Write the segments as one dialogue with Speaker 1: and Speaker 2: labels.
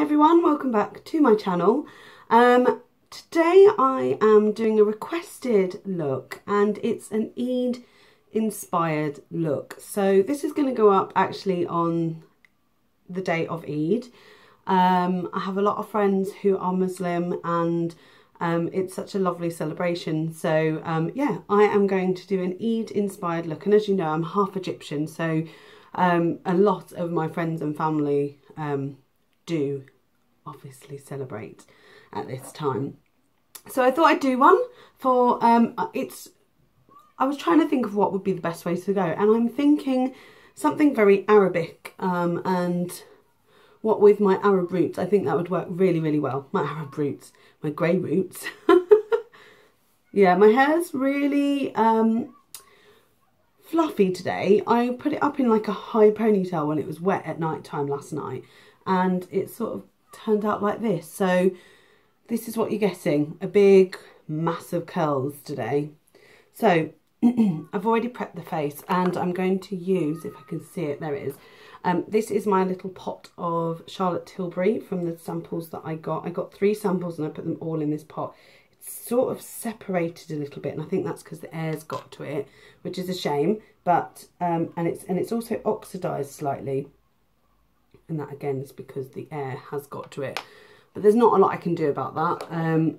Speaker 1: everyone, welcome back to my channel. Today I am doing a requested look and it's an Eid inspired look. So this is going to go up actually on the day of Eid. I have a lot of friends who are Muslim and it's such a lovely celebration. So yeah, I am going to do an Eid inspired look, and as you know I'm half Egyptian, so a lot of my friends and family do obviously celebrate at this time. So I thought I'd do one for I was trying to think of what would be the best way to go, and I'm thinking something very Arabic, and what with my Arab roots, I think that would work really, really well. My Arab roots, my grey roots. Yeah, my hair's really fluffy today. I put it up in like a high ponytail when it was wet at night time last night, and it sort of turned out like this. So this is what you're getting, a big massive curls today. So I've already prepped the face, and I'm going to use, if I can see it, there it is. This is my little pot of Charlotte Tilbury from the samples that I got. I got 3 samples and I put them all in this pot. It's sort of separated a little bit, and I think that's because the air's got to it, which is a shame. But and it's also oxidized slightly, and that again is because the air has got to it. But there's not a lot I can do about that.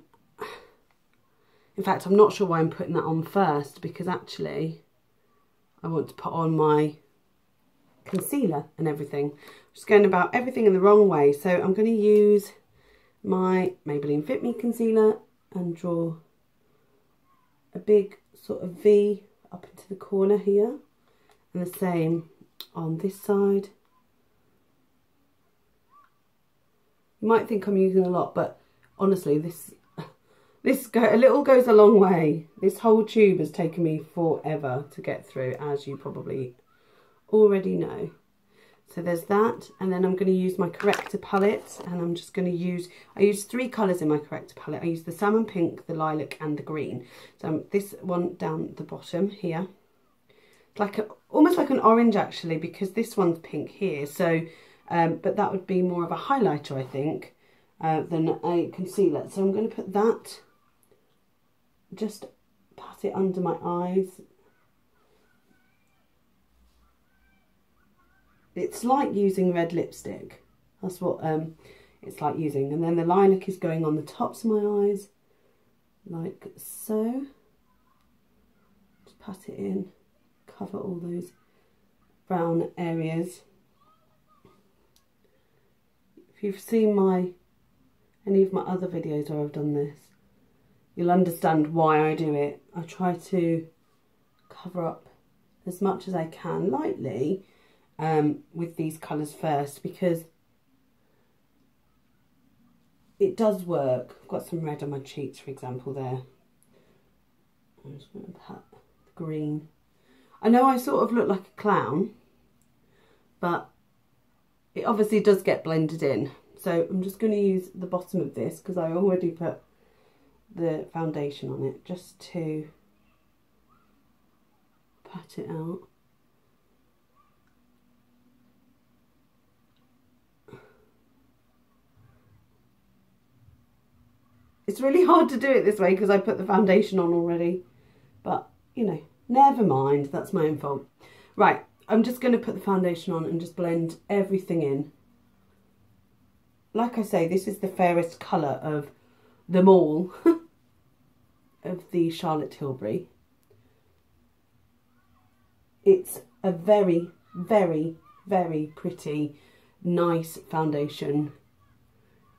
Speaker 1: In fact, I'm not sure why I'm putting that on first, because actually I want to put on my concealer and everything. I'm just going about everything in the wrong way. So I'm going to use my Maybelline Fit Me concealer and draw a big sort of V up into the corner here, and the same on this side. You might think I'm using a lot, but honestly a little goes a long way. This whole tube has taken me forever to get through, as you probably already know. So there's that, and then I'm going to use my corrector palette, and I'm just going to use, I use 3 colours in my corrector palette. I use the salmon pink, the lilac and the green. So this one down the bottom here, it's like almost like an orange actually, because this one's pink here. So but that would be more of a highlighter, I think, than a concealer. So I'm going to put that, just pat it under my eyes. It's like using red lipstick. That's what it's like using. And then the lilac is going on the tops of my eyes, like so. Just pat it in, cover all those brown areas. If you've seen any of my other videos where I've done this, you'll understand why I do it. I try to cover up as much as I can lightly with these colours first, because it does work. I've got some red on my cheeks, for example, there. I'm just going to pat the green. I know I sort of look like a clown, but it obviously does get blended in. So I'm just going to use the bottom of this, because I already put the foundation on it, just to pat it out. It's really hard to do it this way because I put the foundation on already, but you know, never mind, that's my own fault. Right, I'm just going to put the foundation on and just blend everything in. Like I say, this is the fairest colour of them all, of the Charlotte Tilbury. It's a very, very, very pretty, nice foundation.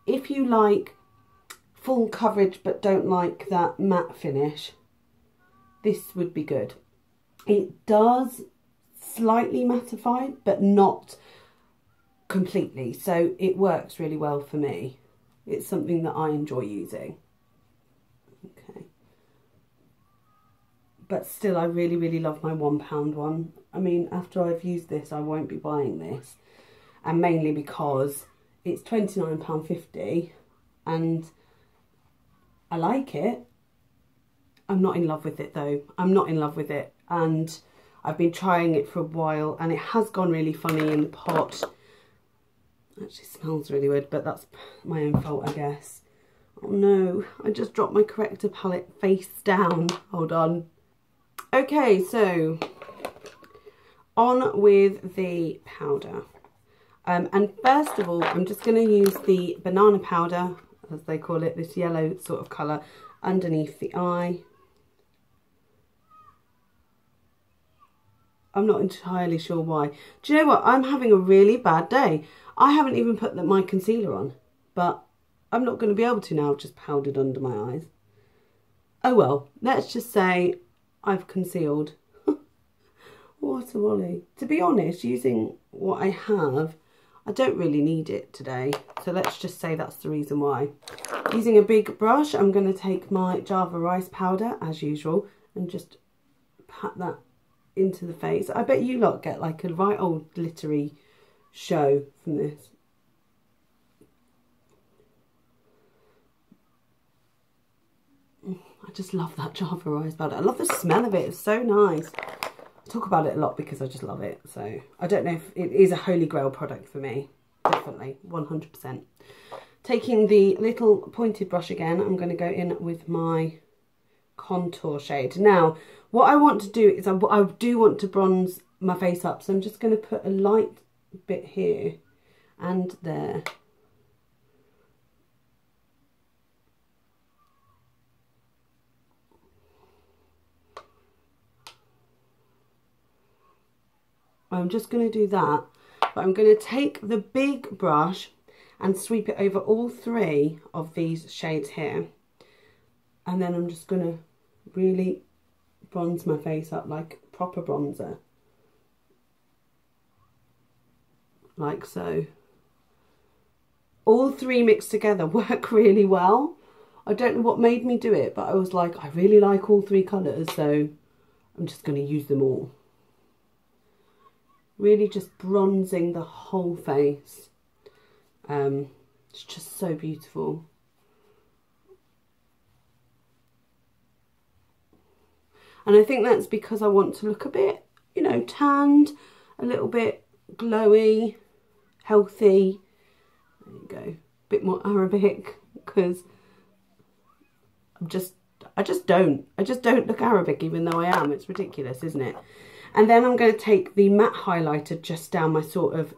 Speaker 1: If you like full coverage but don't like that matte finish, this would be good. It does slightly mattify, but not completely, so it works really well for me. It's something that I enjoy using. Okay, but still I really, really love my £1 one. I mean, after I've used this I won't be buying this, and mainly because it's £29.50 and I like it. I'm not in love with it though. I'm not in love with it, and I've been trying it for a while and it has gone really funny in the pot. Actually smells really weird, but that's my own fault, I guess. Oh no, I just dropped my corrector palette face down. Hold on. Okay, so on with the powder. And first of all, I'm just going to use the banana powder, as they call it, this yellow sort of colour, underneath the eye. I'm not entirely sure why. Do you know what? I'm having a really bad day. I haven't even put my concealer on, but I'm not going to be able to now. I've just powdered under my eyes. Oh well, let's just say I've concealed. What a wally. To be honest, using what I have, I don't really need it today. So let's just say that's the reason why. Using a big brush, I'm going to take my Java rice powder, as usual, and just pat that into the face. I bet you lot get like a right old glittery show from this. I just love that Java rice powder. I love the smell of it. It's so nice. I talk about it a lot because I just love it. So I don't know if it is a holy grail product for me. Definitely, 100%. Taking the little pointed brush again, I'm going to go in with my contour shade. Now, what I want to do is I do want to bronze my face up. So I'm just going to put a light bit here and there. I'm just going to do that, but I'm going to take the big brush and sweep it over all three of these shades here. And then I'm just going to really bronze my face up like proper bronzer. Like so. All three mixed together work really well. I don't know what made me do it, but I was like, I really like all three colours, so I'm just going to use them all. Really just bronzing the whole face. It's just so beautiful. And I think that's because I want to look a bit, you know, tanned, a little bit glowy, healthy. There you go. A bit more Arabic, because I just don't look Arabic, even though I am. It's ridiculous, isn't it? And then I'm going to take the matte highlighter just down my sort of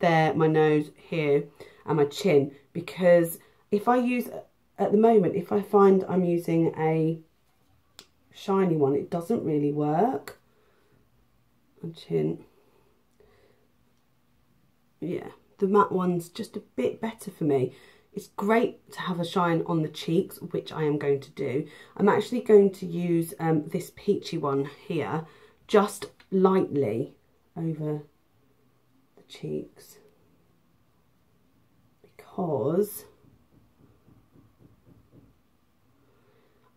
Speaker 1: there, my nose here, and my chin, because if I use, at the moment, if I find I'm using a shiny one, it doesn't really work. My chin. Yeah, the matte one's just a bit better for me. It's great to have a shine on the cheeks, which I am going to do. I'm actually going to use this peachy one here, just lightly over the cheeks, because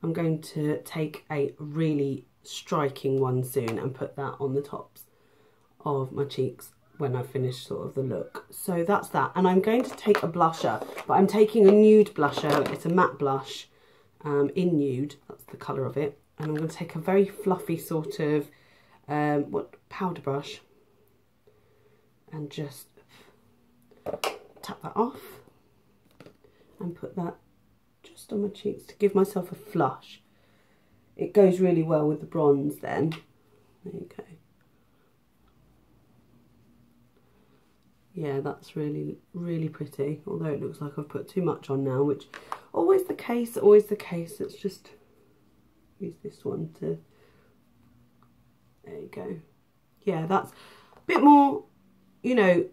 Speaker 1: I'm going to take a really striking one soon and put that on the tops of my cheeks when I finish sort of the look. So that's that. And I'm going to take a blusher, but I'm taking a nude blusher. It's a matte blush in nude. That's the colour of it. And I'm going to take a very fluffy sort of powder brush and just tap that off and put that just on my cheeks to give myself a flush. It goes really well with the bronze then. There you go. Yeah, that's really, really pretty, although it looks like I've put too much on now, which always the case, always the case. Let's just use this one to, there you go. Yeah, that's a bit more, you know,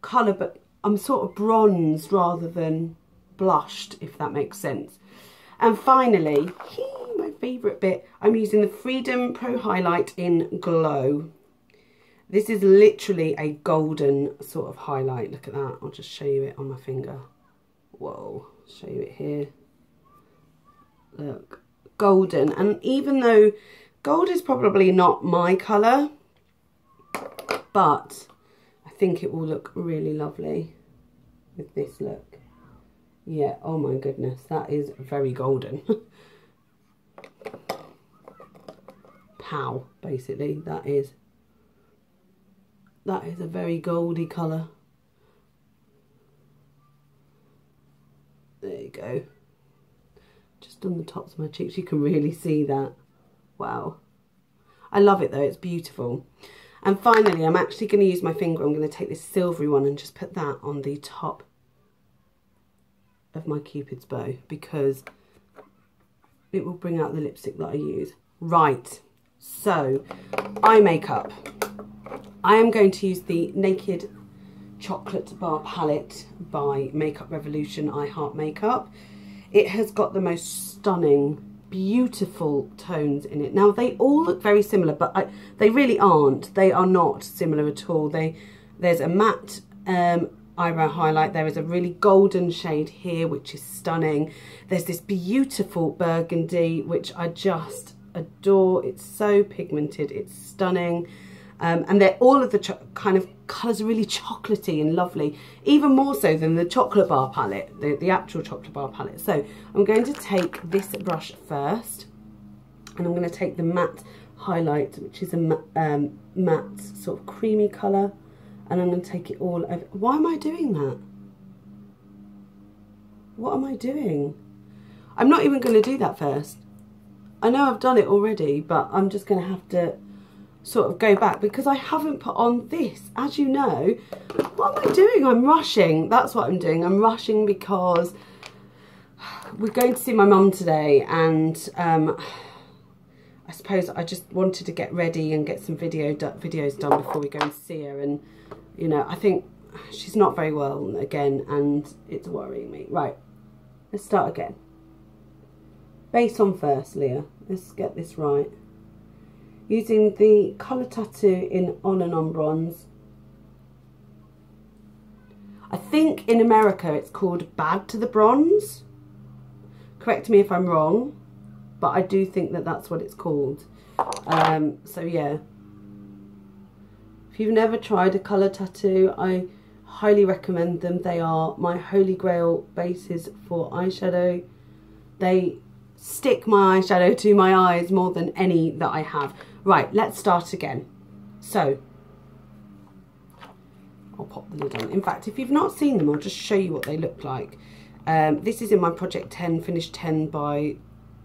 Speaker 1: colour, but I'm sort of bronzed rather than blushed, if that makes sense. And finally, my favourite bit, I'm using the Freedom Pro Highlight in Glow. This is literally a golden sort of highlight. Look at that. I'll just show you it on my finger. Whoa, show you it here. Look, golden. And even though gold is probably not my colour, but I think it will look really lovely with this look. Yeah, oh my goodness, that is very golden. Pow, basically, that is a very goldy colour. There you go. Just on the tops of my cheeks, you can really see that. Wow. I love it though, it's beautiful. And finally, I'm actually going to use my finger. I'm going to take this silvery one and just put that on the top of my Cupid's bow, because it will bring out the lipstick that I use. Right, so eye makeup. I am going to use the Naked Chocolate Bar Palette by Makeup Revolution I Heart Makeup. It has got the most stunning, beautiful tones in it. Now, they all look very similar, but they really aren't. They are not similar at all. There's a matte eyebrow highlight. There is a really golden shade here, which is stunning. There's this beautiful burgundy, which I just adore. It's so pigmented. It's stunning. And they're all of the kind of colours are really chocolatey and lovely, even more so than the chocolate bar palette, the actual chocolate bar palette. So I'm going to take this brush first, and I'm going to take the matte highlight, which is a matte sort of creamy colour, and I'm going to take it all over. Why am I doing that? What am I doing? I'm not even going to do that first. I know I've done it already, but I'm just going to have to sort of go back because I haven't put on this. As you know, what am I doing? I'm rushing. That's what I'm doing. I'm rushing because we're going to see my mum today, and I suppose I just wanted to get ready and get some videos done before we go and see her. And you know, I think she's not very well again, and it's worrying me. Right, let's start again. Base on first, Leah. Let's get this right. Using the Colour Tattoo in On and On Bronze. I think in America it's called Bad to the Bronze. Correct me if I'm wrong, but I do think that that's what it's called. So yeah. If you've never tried a colour tattoo, I highly recommend them. They are my holy grail bases for eyeshadow. They stick my eyeshadow to my eyes more than any that I have. Right, let's start again. So, I'll pop the lid on. In fact, if you've not seen them, I'll just show you what they look like. This is in my Project 10, finished 10 by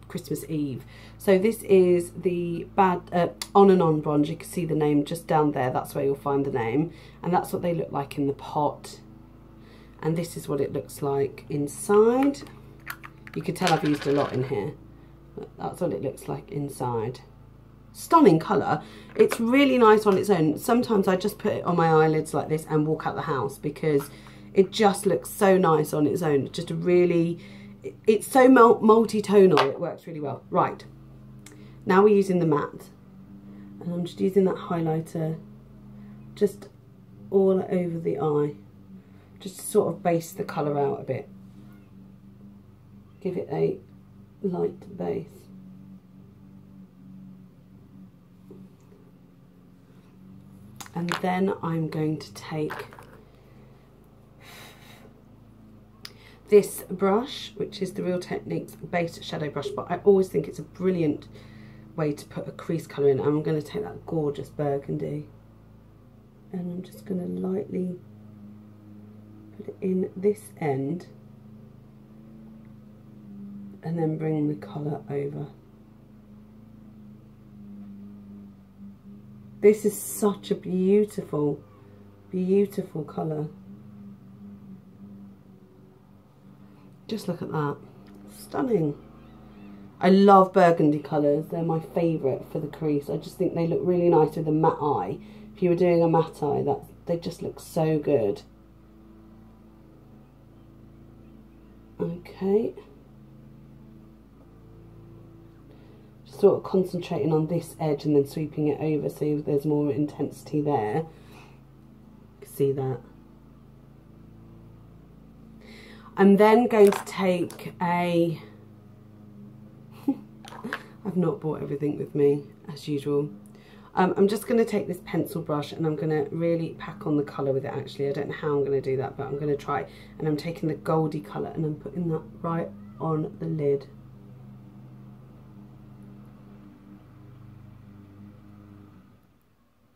Speaker 1: Christmas Eve. So this is the On and On bronze. You can see the name just down there. That's where you'll find the name. And that's what they look like in the pot. And this is what it looks like inside. You can tell I've used a lot in here. That's what it looks like inside. Stunning colour. It's really nice on its own. Sometimes I just put it on my eyelids like this and walk out the house because it just looks so nice on its own. It's just a really, it's so multi-tonal, it works really well. Right, now we're using the matte, and I'm just using that highlighter just all over the eye, just to sort of base the colour out a bit. Give it a light base. And then I'm going to take this brush, which is the Real Techniques base shadow brush, but I always think it's a brilliant way to put a crease colour in. I'm going to take that gorgeous burgundy, and I'm just going to lightly put it in this end, and then bring the colour over. This is such a beautiful, beautiful colour. Just look at that. Stunning. I love burgundy colours. They're my favourite for the crease. I just think they look really nice with a matte eye. If you were doing a matte eye, they just look so good. Okay. Sort of concentrating on this edge and then sweeping it over so there's more intensity there. You can see that. I'm then going to take a I've not brought everything with me as usual. I'm just going to take this pencil brush and I'm going to really pack on the colour with it. Actually, I don't know how I'm going to do that, but I'm going to try. And I'm taking the goldy colour and I'm putting that right on the lid.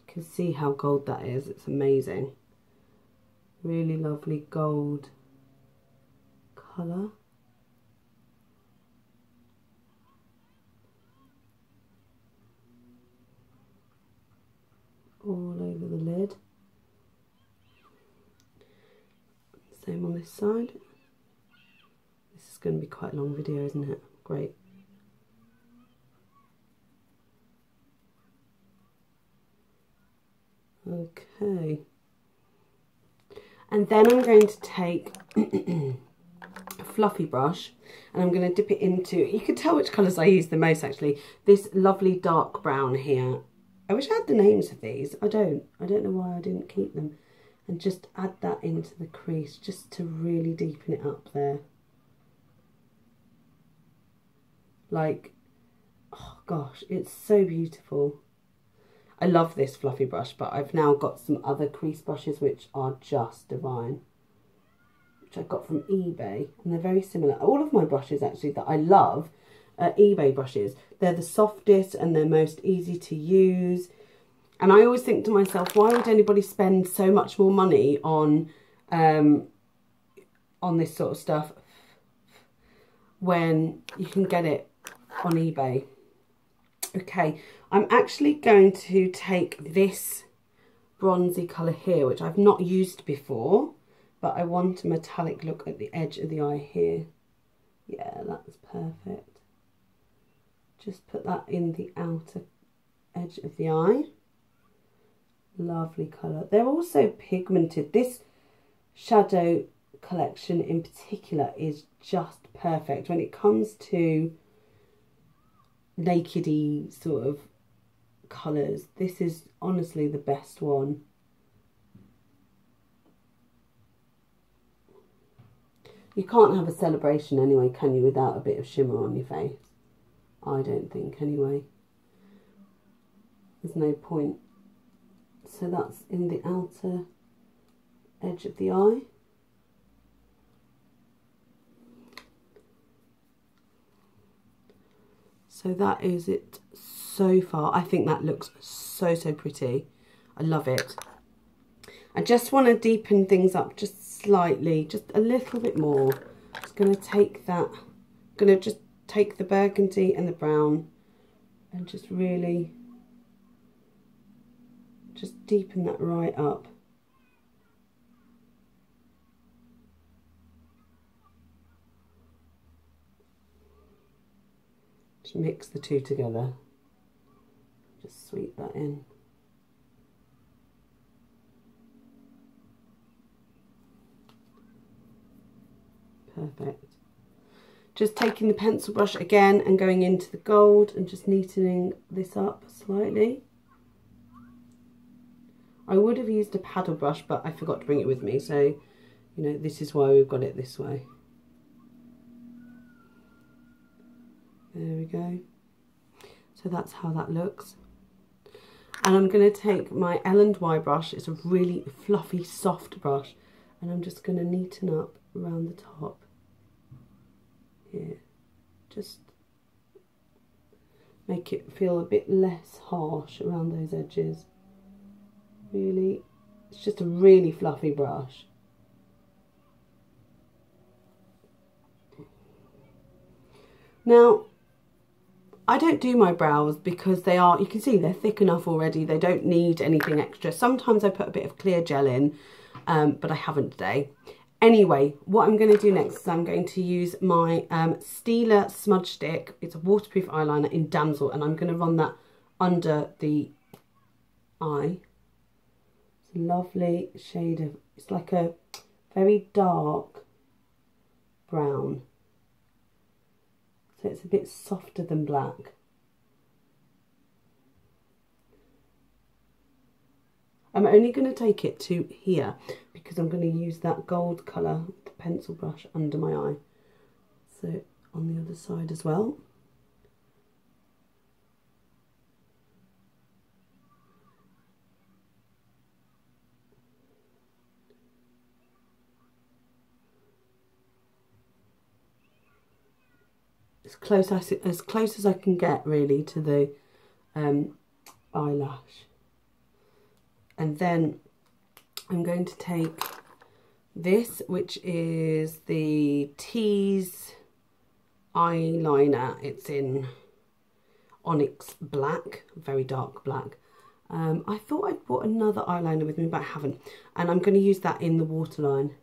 Speaker 1: You can see how gold that is. It's amazing. Really lovely gold colour. all over the lid. Same on this side. This is going to be quite a long video, isn't it? Great. Okay. And then I'm going to take a fluffy brush and I'm going to dip it into, you can tell which colours I use the most actually, this lovely dark brown here. I wish I had the names of these. I don't know why I didn't keep them. And just add that into the crease just to really deepen it up there. Like, oh gosh, it's so beautiful. I love this fluffy brush, but I've now got some other crease brushes which are just divine, which I got from eBay, and they're very similar. All of my brushes actually that I love are eBay brushes. They're the softest and they're most easy to use. And I always think to myself, why would anybody spend so much more money on this sort of stuff when you can get it on eBay? Okay, I'm actually going to take this bronzy colour here, which I've not used before, but I want a metallic look at the edge of the eye here. Yeah, that's perfect. Just put that in the outer edge of the eye. Lovely colour. They're also pigmented. This shadow collection in particular is just perfect when it comes to nakedy sort of colours. This is honestly the best one. You can't have a celebration anyway, can you, without a bit of shimmer on your face? I don't think anyway. There's no point. So that's in the outer edge of the eye. So that is it so far. I think that looks so pretty. I love it. I just want to deepen things up just slightly, just a little bit more. Just going to take that, going to just take the burgundy and the brown and just really just deepen that right up. Just mix the two together. Just sweep that in. Perfect. Just taking the pencil brush again and going into the gold and just neatening this up slightly. I would have used a paddle brush, but I forgot to bring it with me, so you know, this is why we've got it this way. There we go. So that's how that looks. And I'm going to take my L&Y brush. It's a really fluffy, soft brush, and I'm just going to neaten up around the top here. Just make it feel a bit less harsh around those edges. Really, it's just a really fluffy brush. Now, I don't do my brows because they are, you can see they're thick enough already. They don't need anything extra. Sometimes I put a bit of clear gel in, but I haven't today. Anyway, what I'm going to do next is I'm going to use my Stila smudge stick. It's a waterproof eyeliner in Damsel, and I'm going to run that under the eye. It's a lovely shade of, it's like a very dark brown. So it's a bit softer than black. I'm only going to take it to here because I'm going to use that gold colour, the pencil brush, under my eye. So on the other side as well. As close as I can get really to the eyelash. And then I'm going to take this, which is the Tease eyeliner. It's in Onyx Black, very dark black. I thought I'd brought another eyeliner with me, but I haven't. And I'm going to use that in the waterline.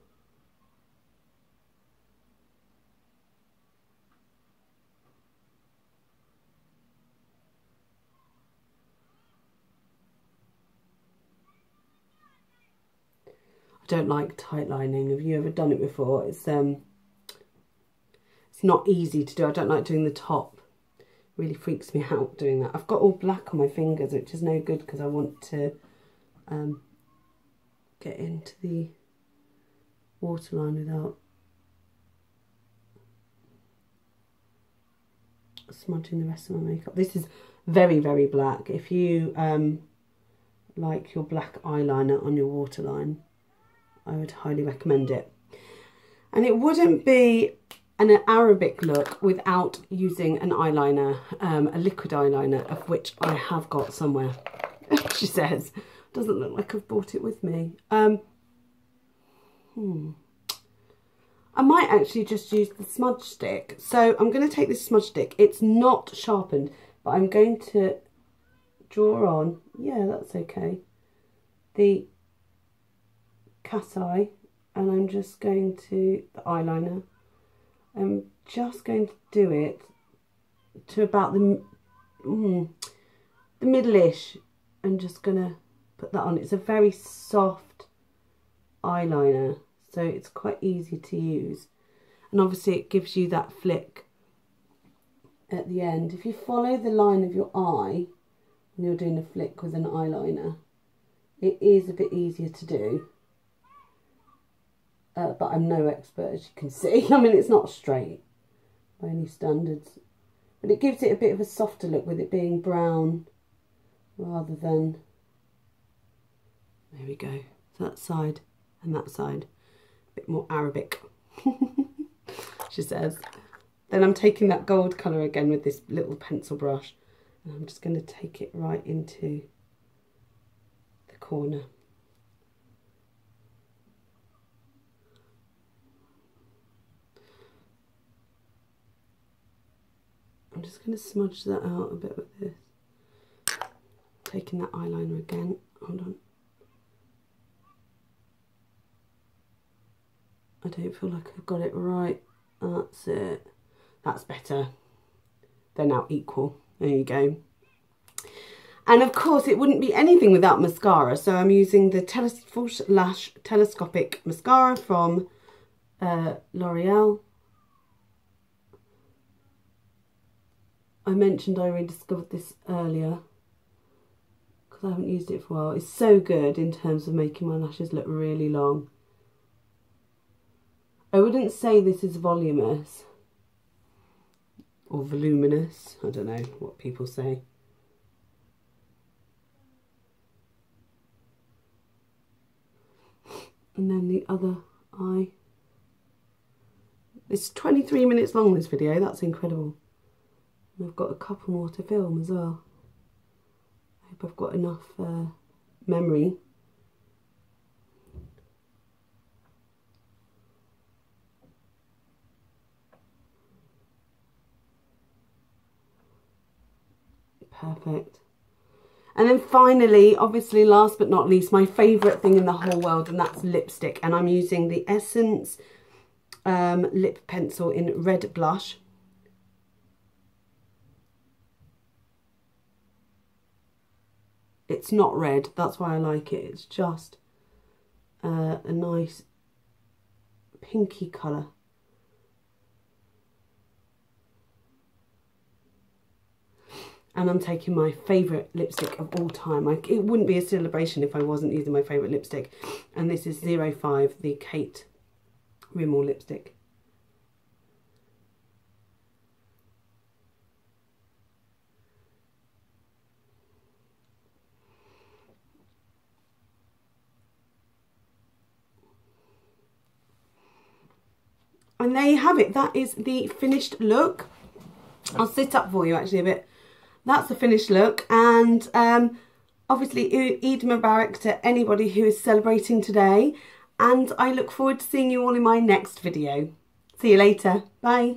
Speaker 1: I don't like tight lining. Have you ever done it before? It's not easy to do. I don't like doing the top. It really freaks me out doing that. I've got all black on my fingers, which is no good because I want to get into the waterline without smudging the rest of my makeup. This is very, very black. If you like your black eyeliner on your waterline, I would highly recommend it. And it wouldn't be an Arabic look without using an eyeliner, a liquid eyeliner, of which I have got somewhere. She says, doesn't look like I've brought it with me. I might actually just use the smudge stick. So I'm going to take this smudge stick. It's not sharpened, but I'm going to draw on, yeah, that's okay, the cat eye, and I'm just going to, the eyeliner, I'm just going to do it to about the middle-ish. I'm just going to put that on. It's a very soft eyeliner, so it's quite easy to use. And obviously it gives you that flick at the end. If you follow the line of your eye when you're doing a flick with an eyeliner, it is a bit easier to do. But I'm no expert, as you can see. I mean, it's not straight by any standards. But it gives it a bit of a softer look with it being brown rather than... There we go. That side and that side. A bit more Arabic, she says. Then I'm taking that gold colour again with this little pencil brush. And I'm just going to take it right into the corner. I'm just going to smudge that out a bit with this. Taking that eyeliner again. Hold on. I don't feel like I've got it right. That's it. That's better. They're now equal. There you go. And of course it wouldn't be anything without mascara. So I'm using the False Lash Telescopic Mascara from L'Oreal. I mentioned I rediscovered this earlier because I haven't used it for a while. It's so good in terms of making my lashes look really long. I wouldn't say this is voluminous or voluminous. I don't know what people say. And then the other eye. It's 23 minutes long, this video. That's incredible. And I've got a couple more to film as well. I hope I've got enough memory. Perfect. And then finally, obviously last but not least, my favourite thing in the whole world, and that's lipstick. And I'm using the Essence lip pencil in Red Blush. It's not red, that's why I like it. It's just a nice pinky colour. And I'm taking my favourite lipstick of all time. It wouldn't be a celebration if I wasn't using my favourite lipstick. And this is 05, the Kate Rimmel lipstick. And there you have it. That is the finished look. I'll sit up for you actually a bit. That's the finished look, and obviously Eid Mubarak to anybody who is celebrating today, and I look forward to seeing you all in my next video. See you later. Bye.